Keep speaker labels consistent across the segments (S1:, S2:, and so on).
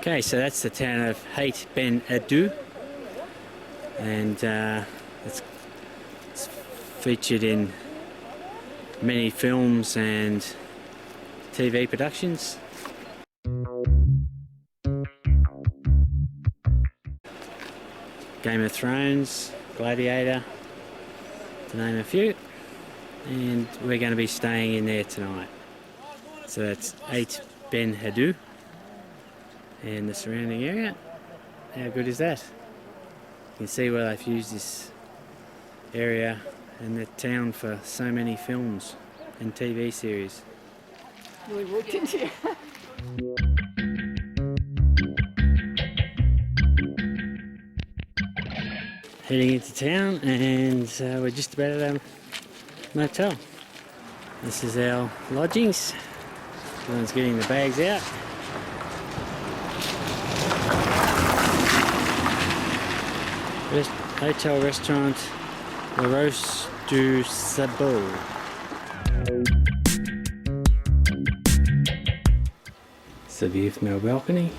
S1: Okay, so that's the town of Hait Ben Adu, and it's featured in many films and TV productions. Game of Thrones, Gladiator, to name a few, and we're going to be staying in there tonight. So that's Hait Ben Adu and the surrounding area. How good is that? You can see where they've used this area and the town for so many films and TV series.
S2: We walked into it.
S1: Heading into town, and we're just about at a motel. This is our lodgings. Everyone's getting the bags out. Hotel restaurant La Rose du Sabot. It's the view from our balcony.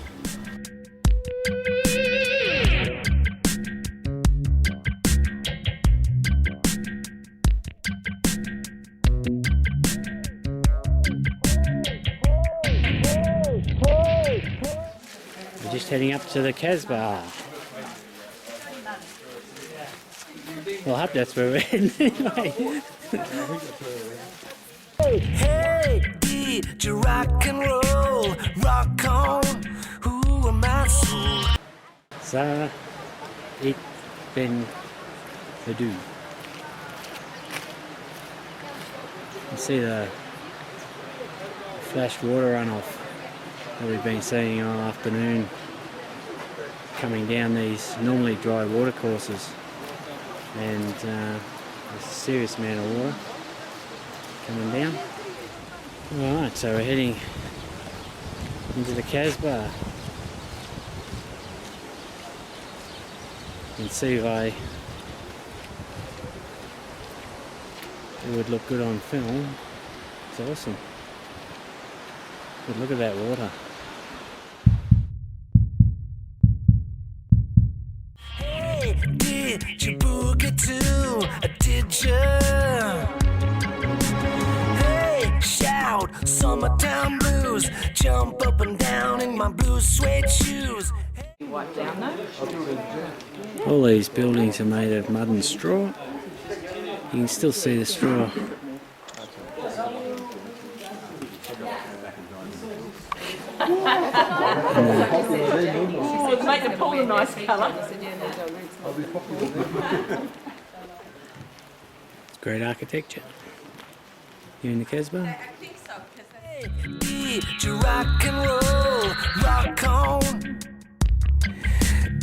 S1: We're just heading up to the Casbah. Well, I hope that's where we're heading anyway.
S3: Hey, did you rock and roll? Rock on, who am I soul?
S1: Sahara Desert. You see the flash water runoff that we've been seeing all afternoon coming down these normally dry water courses, and there's a serious amount of water coming down. Alright, so we're heading into the Casbah. You can see why it would look good on film. It's awesome. But look at that water.
S3: Hey, did you boogie too? Did you? Hey, shout, summertime blues. Jump up and down in my blue suede shoes.
S2: Wipe down though.
S1: All these buildings are made of mud and straw. You can still see the straw.
S2: Make the pool a nice colour.
S1: It's great architecture here in the Casbah.
S3: Hey, did you rock and roll? Rock on.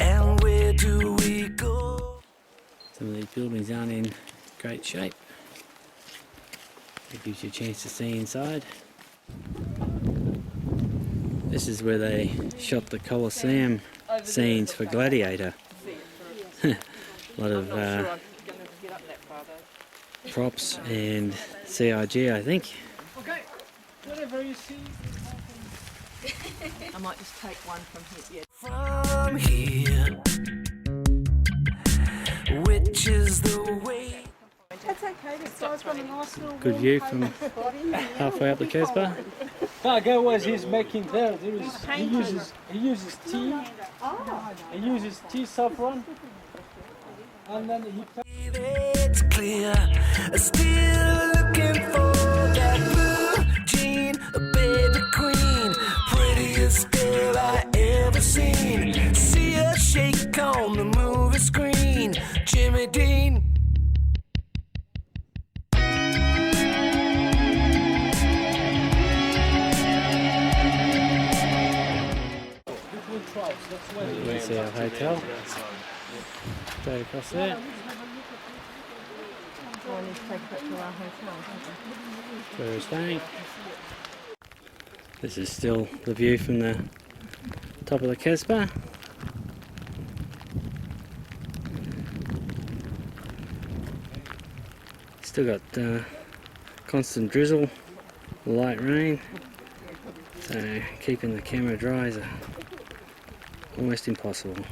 S3: And where do we go?
S1: Some of these buildings aren't in great shape. It gives you a chance to see inside. This is where they shot the Colosseum scenes for Gladiator. A lot of props and CIG, I think.
S4: Okay, whatever you see.
S2: I might just take one from here.
S3: From here, which is the way?
S2: That's okay. This guy's got a nice little
S1: Good view from halfway up the Casbah.
S4: That guy was he's making there. He uses tea. He uses tea saffron, and then he.
S3: It's clear, still looking for that blue jean, a baby queen, prettiest girl I ever seen. See her shake on the movie screen, Jimmy Dean.
S1: We see our hotel. Straight across there.
S2: I need to take that to our hotel.
S1: Where we're staying. This is still the view from the top of the Casbah. Still got constant drizzle, light rain, so keeping the camera dry is a almost impossible.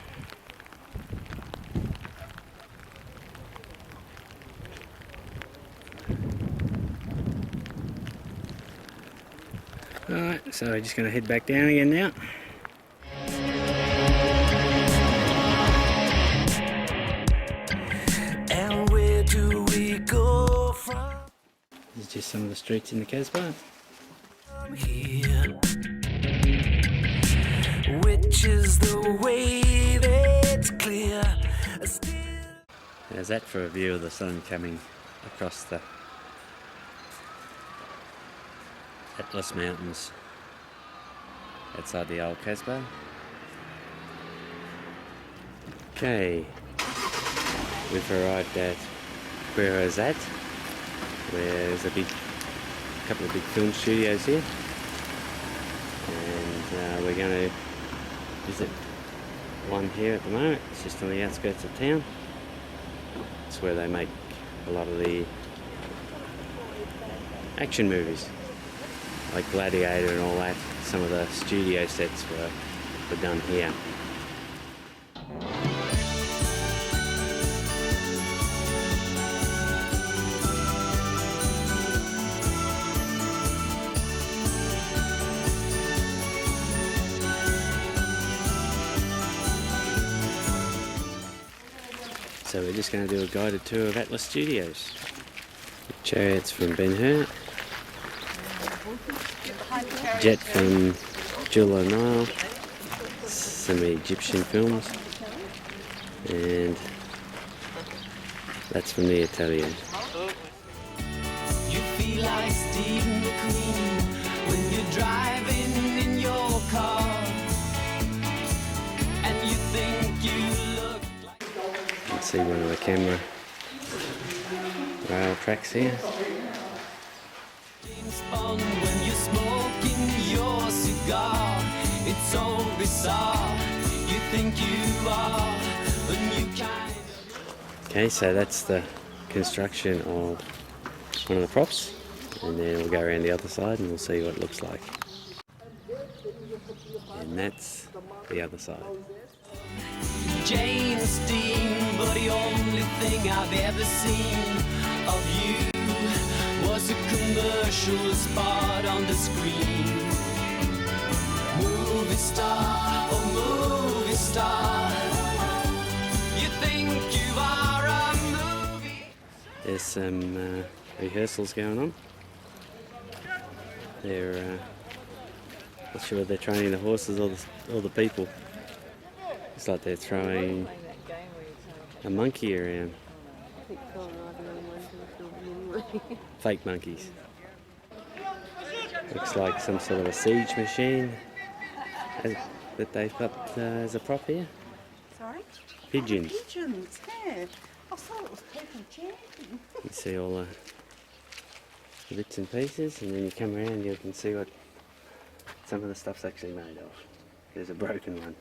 S1: Alright, so we're just going to head back down again now.
S3: And where do we go from
S1: This is just some of the streets in the Casbah.
S3: here? Which is the way that's clear? Still
S1: How's that for a view of the sun coming across the Atlas Mountains outside the old Casbah? Okay, we've arrived at where I was at, where there's a couple of big film studios here, and we're going to visit one here at the moment. It's just on the outskirts of town. It's where they make a lot of the action movies, like Gladiator and all that. Some of the studio sets were done here. So we're just going to do a guided tour of Atlas Studios. Chariots from Ben-Hur, Jet from Jewel Nile, some Egyptian films, and that's from the Italian.
S3: you feel like Steve McQueen when you're driving in your car, and you think you look like
S1: You can see one of the camera rail tracks here.
S3: James Bond when you're smoking your cigar. It's so bizarre. You think you are a new kind of.
S1: Okay, so that's the construction of one of the props, and then we'll go around the other side and we'll see what it looks like. And that's the other side.
S3: James Dean, but the only thing I've ever seen of you was a commercial spot on the screen. Movie star, oh movie star, you think you are a movie.
S1: There's some rehearsals going on. They're not sure if they're training the horses or the people. It's like they're throwing a monkey around. Fake monkeys. Looks like some sort of a siege machine that they've got as a prop here.
S2: Sorry?
S1: Pigeons.
S2: Pigeons, yeah. I thought it was people chanting.
S1: You can see all the bits and pieces, and then you come around, you can see what some of the stuff's actually made of. There's a broken one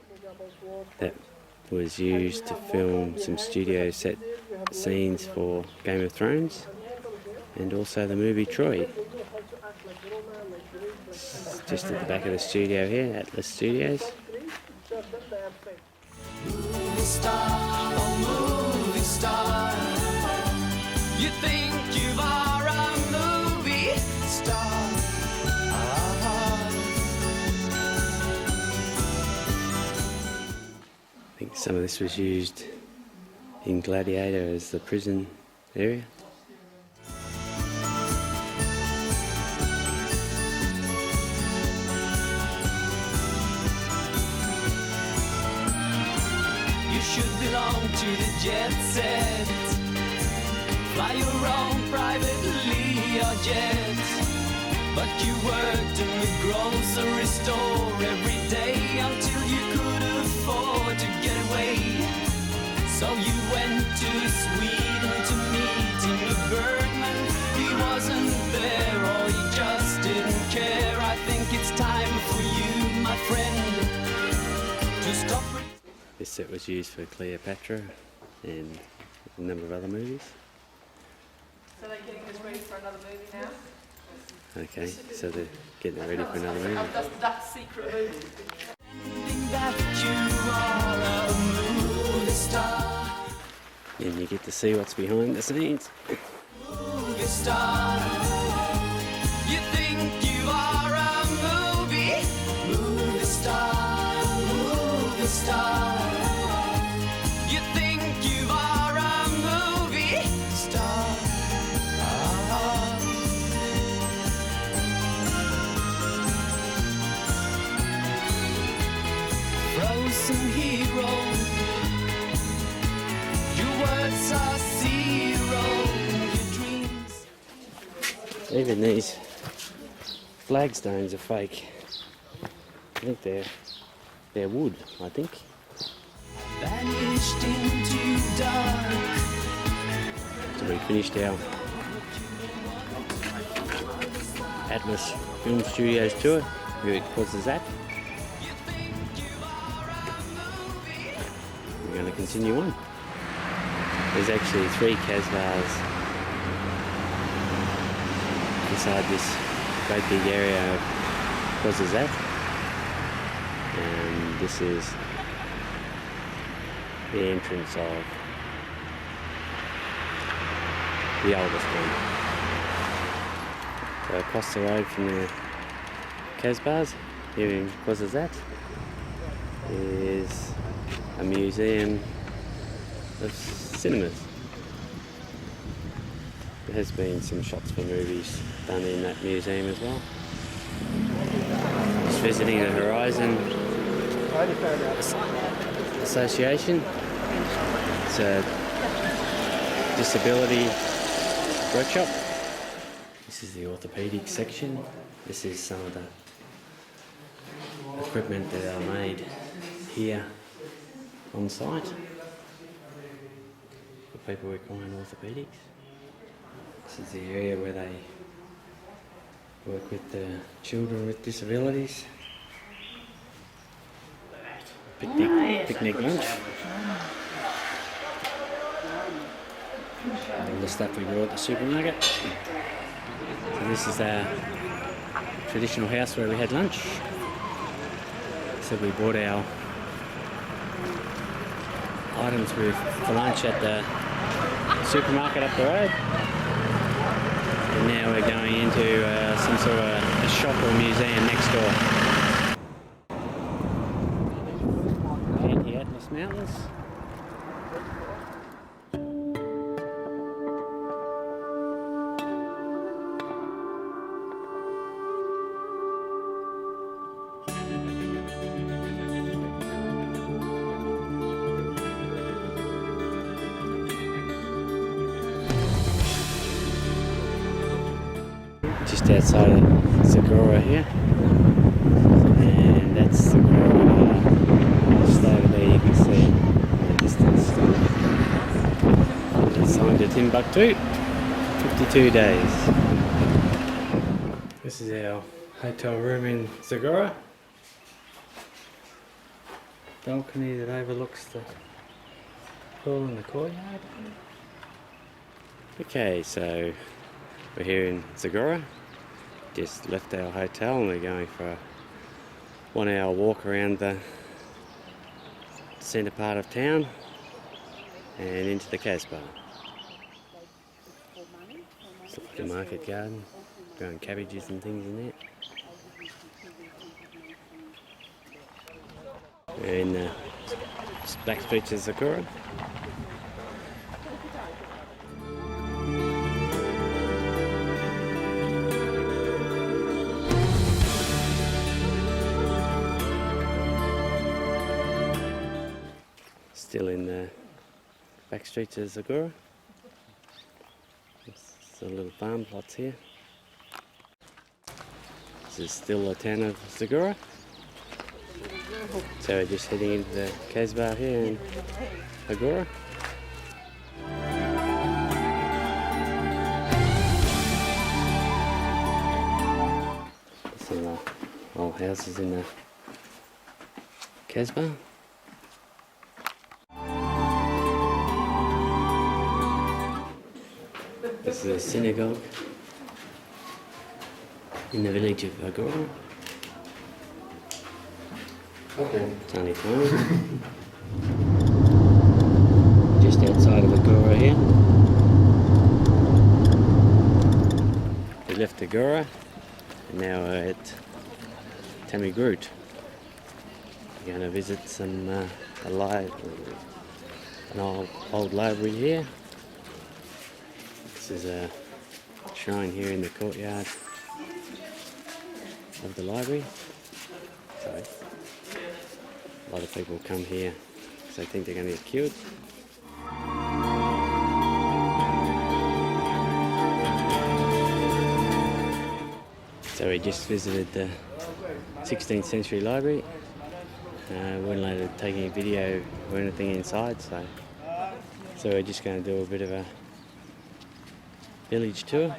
S1: that was used to film some studio set scenes for Game of Thrones and also the movie Troy. It's just at the back of the studio here, Atlas Studios.
S3: Movie star, oh movie star, you think you are a movie star.
S1: I think some of this was used in Gladiator as the prison area.
S3: You should belong to the jet set. Fly your own privately or jet. But you worked in the grocery store every day until you could afford to get away. So you went to Sweden to meet Ingmar Bergman. He wasn't there or he just didn't care. I think it's time for you, my friend, to stop.
S1: This set was used for Cleopatra and a number of other movies.
S2: So they're getting us ready for another movie now?
S1: Okay, so they're getting it ready for another movie.
S2: That's secret movie.
S3: That you
S1: you get to see what's behind the scenes.
S3: Movie star. You think you are a movie star, movie star. You think you are a movie star. Frozen hero. Your words are zero. Your dreams.
S1: Even these flagstones are fake. I think they're wood, I think.
S3: Vanished into dark.
S1: So we finished our Atlas Film Studios tour. Here causes that. We're going to continue on. There's actually 3 Casbahs inside this great big area of causes that. And this is the entrance of the oldest one. So across the road from the Casbahs, here in Kwazazat, is a museum of cinemas. There has been some shots for movies done in that museum as well. Just visiting the Horizon Association. It's a disability workshop. This is the orthopedic section. This is some of the equipment that are made here on site for people requiring orthopedics. This is the area where they work with the children with disabilities. Picnic lunch. All the stuff we brought at the supermarket. So this is our traditional house where we had lunch. So we bought our items for lunch at the supermarket up the road. And now we're going into some sort of a shop or museum next door. Anti-Atlas Mountains. Just outside of Zagora here, and that's Zagora just over there. You can see in the distance. It's signed to Timbuktu, 52 days. This is our hotel room in Zagora. Balcony that overlooks the pool in the courtyard. Okay, so we're here in Zagora. Just left our hotel and we're going for a 1 hour walk around the centre part of town and into the Casbah. It's like a market garden, growing cabbages and things in there. We're in the back streets of Zagora. Still in the back streets of Zagora. It's the little farm plots here. This is still the town of Zagora. So we're just heading into the Casbah here in Zagora. Some old houses in the Casbah. This is a synagogue in the village of Agora. Tiny farm. just outside of Agora here. We left Agora and now we're at Tamigrut. We're going to visit some an old library here. This is a shrine here in the courtyard of the library. So a lot of people come here because they think they're going to get killed. So we just visited the 16th century library. We weren't allowed to take any video or anything inside, so we're just going to do a bit of a village tour.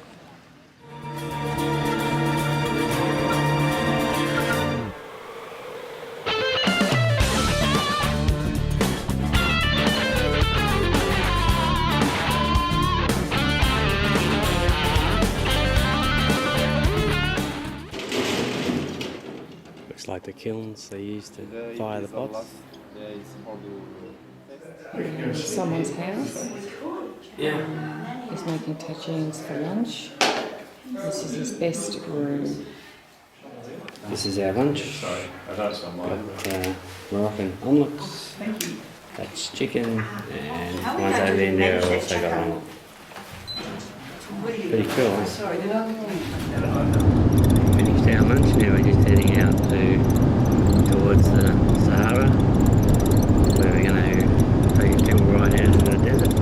S1: Looks like the kilns they used to fire the pots.
S5: Someone's house.
S1: Yeah.
S5: He's making tagines for lunch. This is his best room.
S1: This is our lunch. Got Moroccan omelettes. That's chicken, and one's over there now also got omelette. Pretty cool, huh? Finished our lunch, now we're just heading out towards the Sahara, where we're going to take a camel ride out into the desert.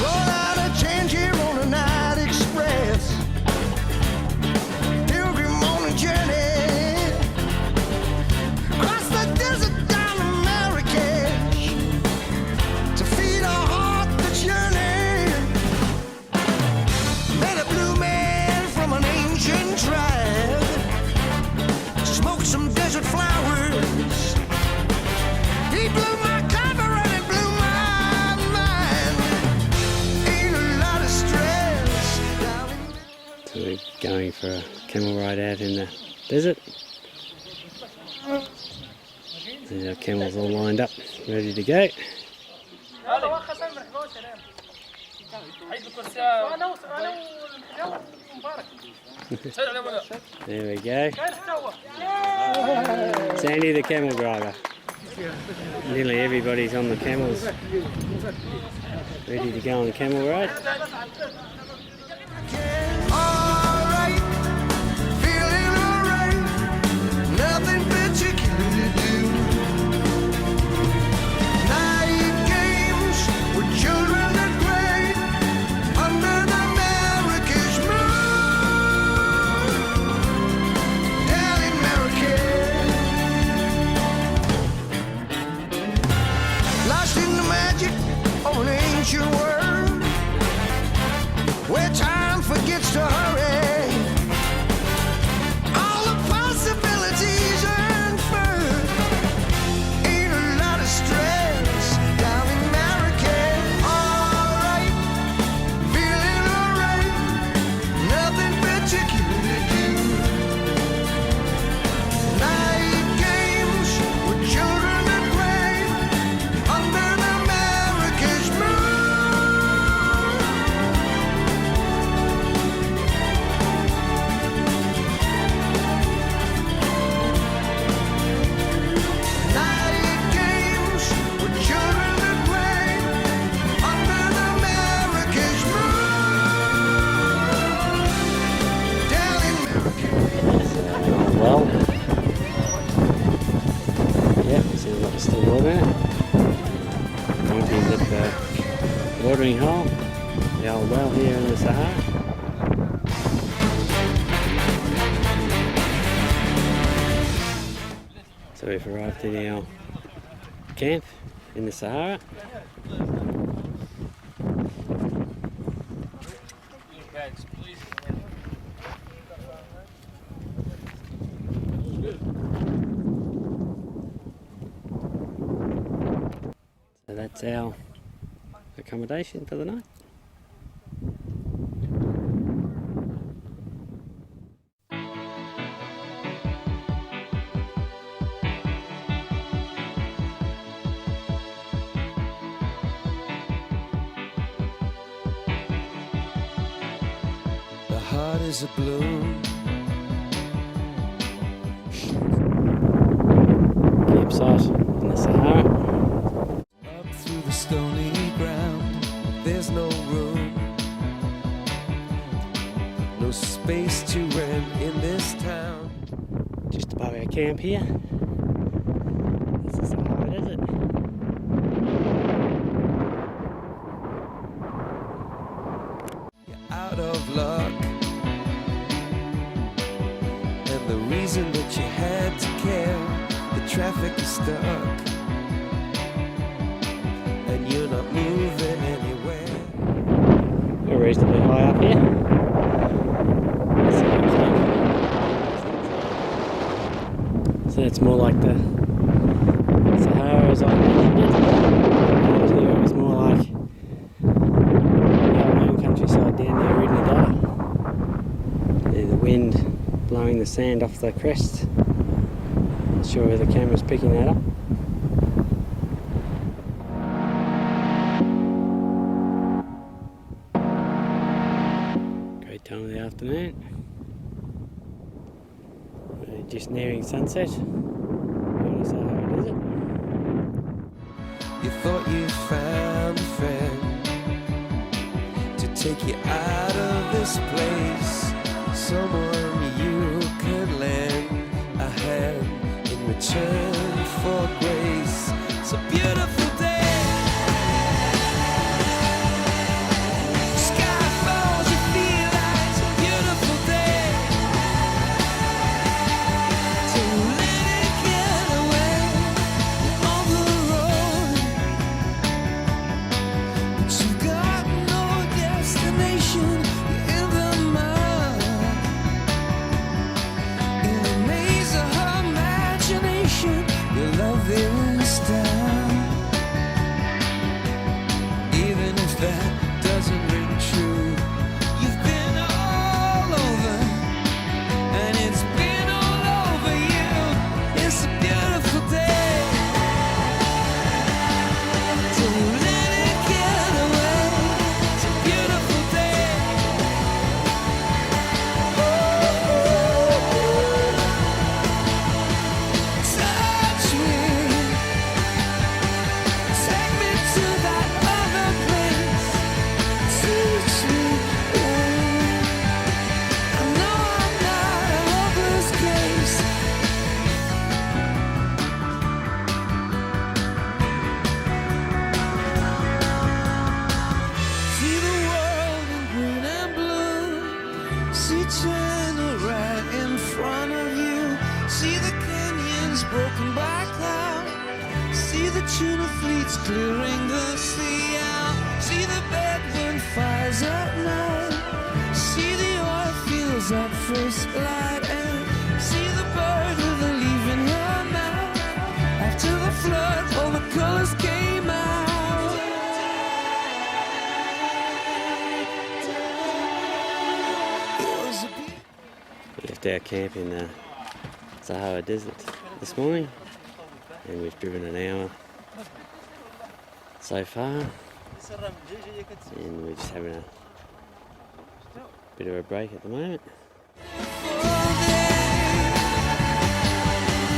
S3: Roll out a change here on the Night Express. Pilgrim on a journey. Across the desert down to Marrakesh to feed a heart that's yearning. Met a blue man from an ancient tribe. Smoked some desert flowers. He blew my cover and it blew my mind. Ain't a lot of stress down in
S1: So we're going for a camel ride out in the desert. There's our camels all lined up, ready to go. There we go. Sandy the camel driver. Nearly everybody's on the camels, ready to go on the camel ride.
S3: alright, feeling alright, nothing particular to do. Night games with children that play under the Marrakesh moon. Down in Marrakesh, lost in the magic of an ancient world, where time forgets to hurry. All the possibilities unfurled. Ain't a lot of stress down in Marrakesh. Alright, feeling alright, nothing particular to do. Night games with children that play under the Marrakesh moon. Night games with children that play under the Marrakesh moon. Down in
S1: Well, yeah, see we've got still water in it. Monkeys at the watering hole, the old well here in the Sahara. So we've arrived in our camp in the Sahara. So that's our accommodation for the night.
S3: heart is a bloom.
S1: Campsite in the Sahara.
S3: Up through the stony ground, there's no room, no space to rent in this town.
S1: Just above our camp here. This is the Sahara Desert.
S3: You're out of luck, and the reason that you had to care, the traffic is stuck, and you're not moving anywhere.
S1: We're reasonably high up here. So it's more like the Sahara as I imagined it. Here it was more like our home countryside down there in the Dada. Yeah, the wind blowing the sand off the crest. Not sure whether the camera's picking that up. Great time of the afternoon. We're just nearing sunset on the Sahara Desert.
S3: You thought you found a friend to take you out of this place, someone you could lend a hand in return for grace. It's a beautiful day. Sky falls, you feel like it's a beautiful day. So let it get away on the road, but you've got no destination. You're in the mud, in the maze of her imagination. Your love is down, even if that doesn't ring true. You've been all over, and it's been all over you. It's a beautiful day. So let it get away. It's a beautiful day. Touch me, take me to that other place. Teach me. I know I'm not a hopeless case. See the world in green and blue. See China right in front of you. See the canyons broken by cloud. See the tuna fleets clearing the sea out. See the bedroom fires at night. See the oil fields at first light. And see the bird with a leaf in her mouth. After the flood, all the colors came out. It was a
S1: We left our camp in the Sahara Desert this morning, and we've driven an hour so far, and we're just having a bit of a break at the moment.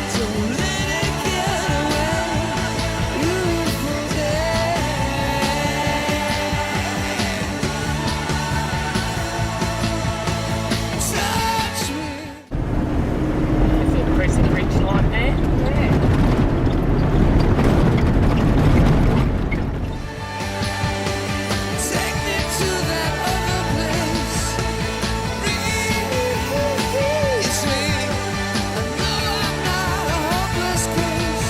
S3: So let it get away, beautiful day. Touch me.
S1: Is it pressing reach light there?
S3: Take me to that other place. Reach me. I know I'm not a hopeless case.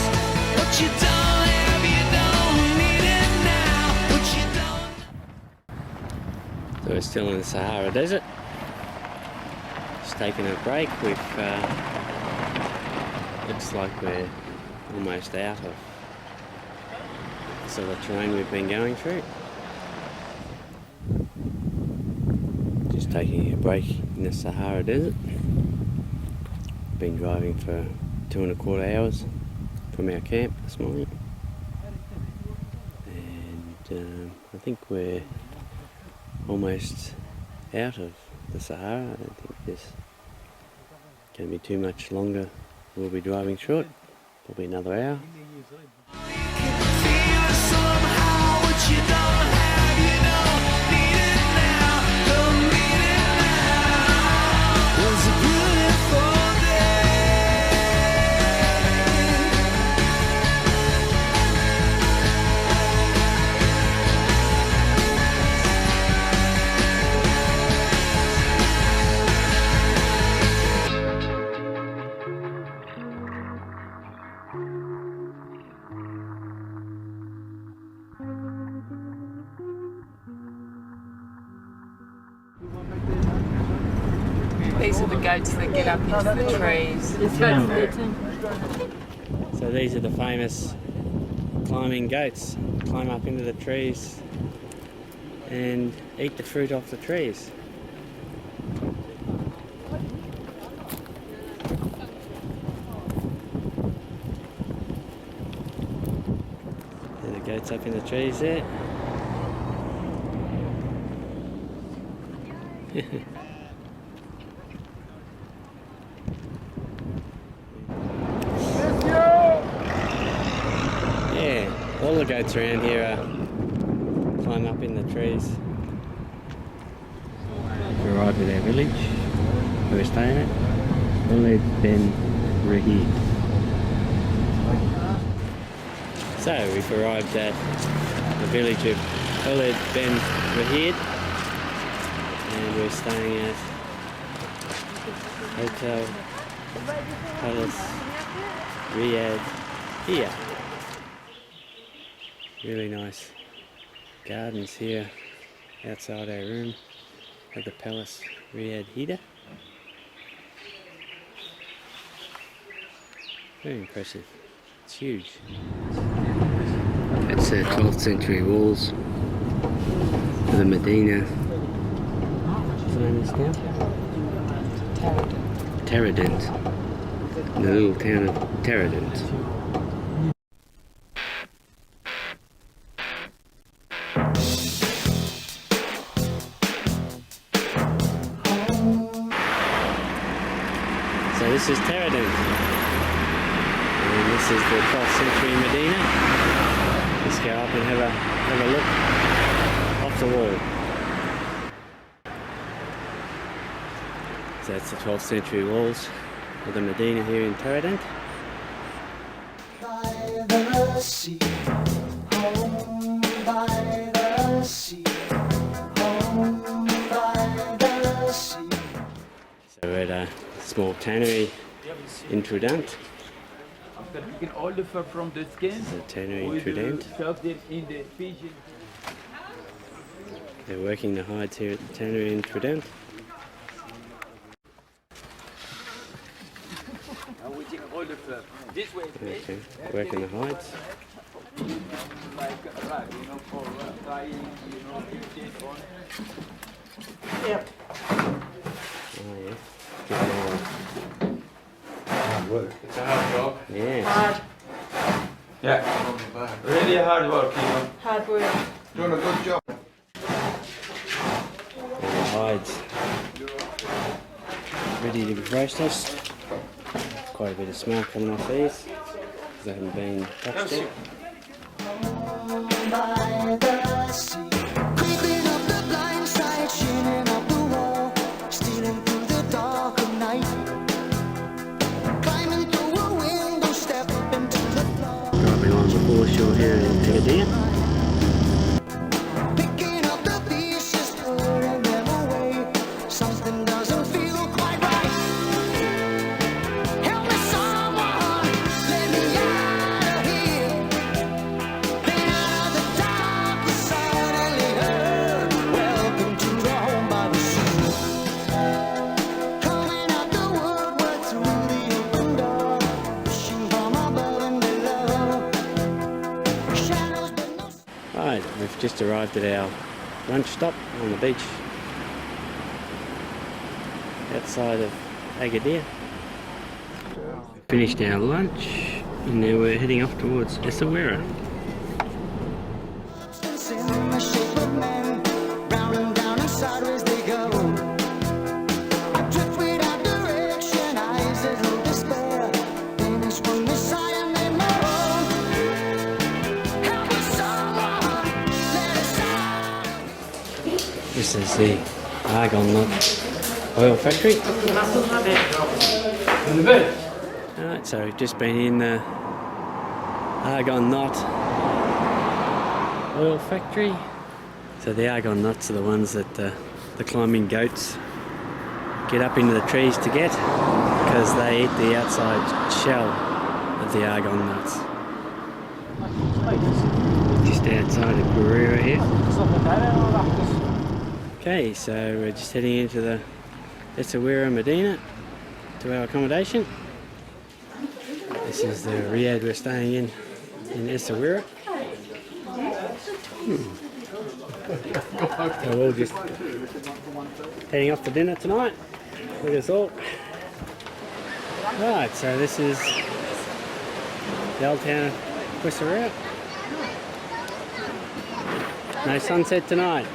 S3: What you don't have, you don't need it now. What you don't.
S1: So we're still in the Sahara Desert. Just taking a break. Looks like we're almost out of some of the terrain we've been going through. Just taking a break in the Sahara Desert. Been driving for 2.25 hours from our camp this morning, and I think we're almost out of the Sahara. I don't think this can be too much longer. We'll be driving short, probably another hour.
S2: These are the goats that get up into the trees.
S1: So these are the famous climbing goats. Climb up into the trees and eat the fruit off the trees. There the goats up in the trees there. Yeah, all the goats around here climb up in the trees. We arrived at our village where we're staying at. Oled Ben Rahid. So we've arrived at the village of Oled Ben Rahid, and we're staying at Hotel Palace Riyadh here. Really nice gardens here outside our room at the Palace Riyadh here. Very impressive. It's huge. That's the 12th century walls of the Medina. What's the name of this town? Teradent. The little town of Teradent. So this is Teradent, and this is the 12th century Medina. Let's go up and have a look off the wall. So that's the 12th century walls of the Medina here in Teradent.
S3: By the sea, home by the sea, home by the sea.
S1: So we're at a small tannery in Trident.
S6: After picking all the fur from the skin,
S1: The tannery in
S6: we
S1: Trident.
S6: serve them in the pigeon.
S1: They're working the hides here at the tannery in Trident.
S6: Now we take all the fur. This way,
S1: Okay, working the hides.
S6: like a rag, for dyeing, this on.
S1: Oh yeah. Good
S6: Work. It's a hard job.
S1: Yes.
S2: Hard,
S6: Yeah. Really hard work,
S2: hard work.
S6: Doing a good job.
S1: And the hides ready to be processed. Quite a bit of smell coming off these because they haven't been touched yet.
S3: By the sea, creeping up the blind side, shimming up the wall, stealing through the dark of night, climbing through a window, step into the floor,
S1: Driving along the foreshore here in Agadir.
S3: picking up the pieces, throwing them away. Something doesn't feel quite right. Help me, someone, let me out of here. Then out of the dark, we suddenly heard, welcome to the home by the sea. Coming out the woodwork through the open door, wishing from above and below. Shadows but no.
S1: Right, we've just arrived at our lunch stop on the beach outside of Agadir. Finished our lunch and now we're heading off towards Essaouira.
S3: Substance in the shape of men, round and down and sideways they go.
S1: is the argon nut oil factory. Alright, so we've just been in the argon nut oil factory. So the argon nuts are the ones that the climbing goats get up into the trees to get, because they eat the outside shell of the argon nuts. Just outside of Gurira here. Okay, so we're just heading into the Essaouira Medina to our accommodation. This is the riad we're staying in Essaouira. So we're all just heading off for dinner tonight. Look at us all. Right, so this is the old town of Essaouira. No sunset tonight.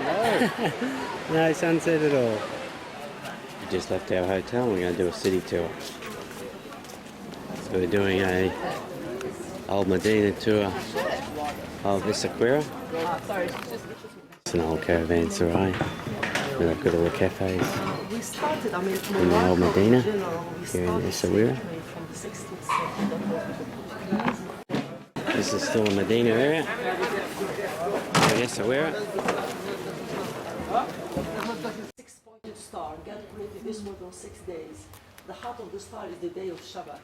S1: No sunset at all. We just left our hotel and we're going to do a city tour. So we're doing a old Medina tour of Essaouira. It's an old caravanserai. And they've got all the cafes in the old Medina here in Essaouira. This is still a Medina area. Essaouira.
S7: 6-pointed star. God created this world on 6 days. The heart of the star is the day of Shabbat.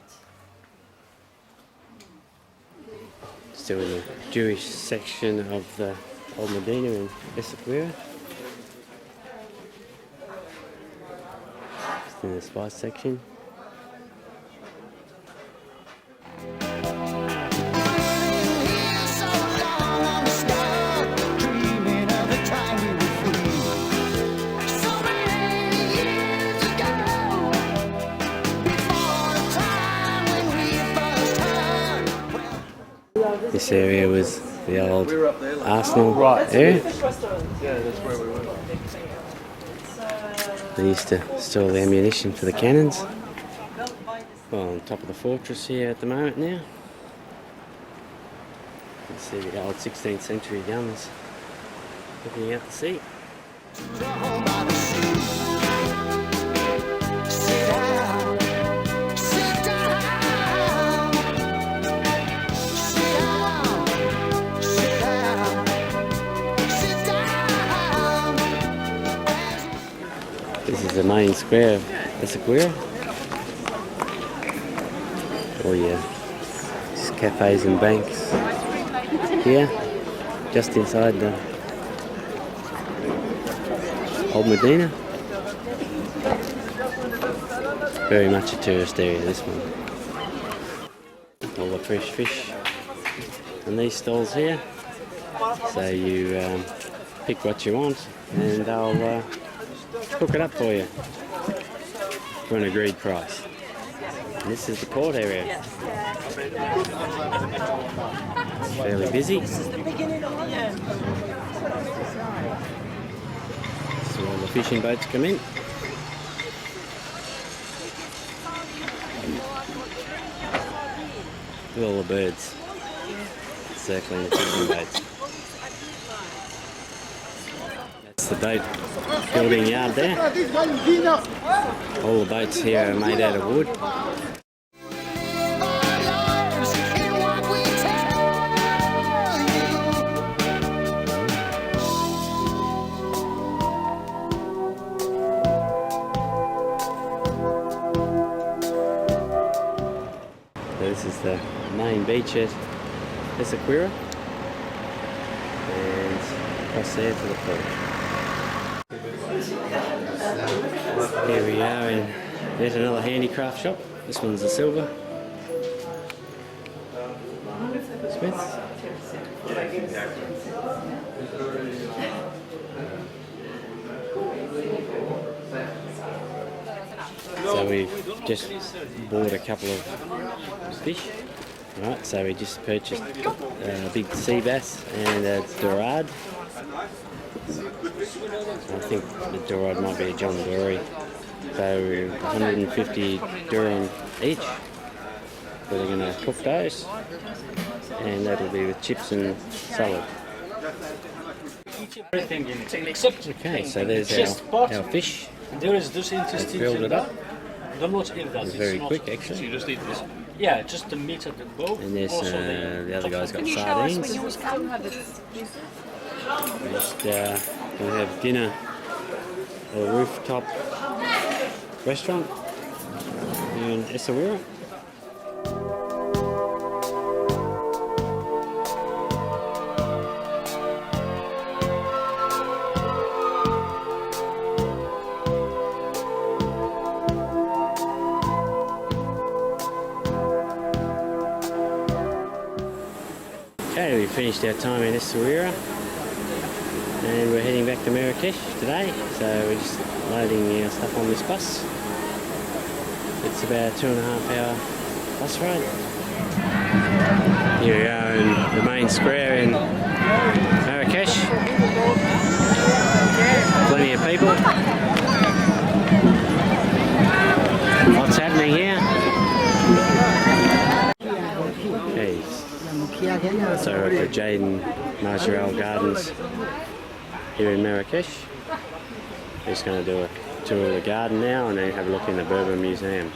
S1: Still in the Jewish section of the old Medina in Essaouira. Just in the spice section. This area was the old Arsenal area.
S6: Yeah, that's where we were.
S1: They used to store the ammunition for the cannons. Well, on top of the fortress here at the moment now. You can see the old 16th century guns looking out to sea. This is the main square of Essaouira. All your cafes and banks here, just inside the old Medina. Very much a tourist area, this one. All the fresh fish in these stalls here. So you pick what you want and they'll cook it up for you for an agreed price. And this is the port area. It's fairly busy. So all the fishing boats come in. Look at all the birds circling the fishing boats. That's the boat building yard there. All the boats here are made out of wood. This is the main beach at Essaouira, and across there to the port. Here we are in yet another handicraft shop. This one's a silver Smiths. So we've just bought a couple of fish. Right, so we just purchased a big sea bass and a dorade. I think the dorade might be a John Dory. So 150 dirham each. So we're going to cook those, and that'll be with chips and salad.
S4: Everything in it, except
S1: Okay, so there's
S4: chest part.
S1: our fish.
S4: And there is this intestine.
S1: Filled it up.
S4: Don't know what it does.
S1: It's very
S4: not,
S1: quick, actually.
S6: So you just eat this.
S4: Yeah, just the meat at the bow.
S1: And there's
S4: also
S1: the other guy's got
S2: Can you show us when
S1: sardines.
S2: yours come? Have it used?
S1: Just gonna have dinner at a rooftop restaurant in Essaouira. Okay, we finished our time in Essaouira and we're heading back to Marrakesh today, so we're just loading our stuff on this bus. It's about a 2.5 hour bus ride. Here we are in the main square in Marrakesh. Plenty of people. What's happening here? Okay. So we're at the Jaden Marjarel Gardens here in Marrakesh. We're just going to do a tour of the garden now and then have a look in the Berber Museum.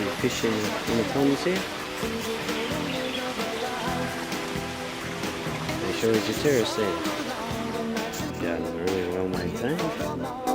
S1: Yeah, fish in the ponds here. Make sure it's a terrace there. Gardens are really well maintained.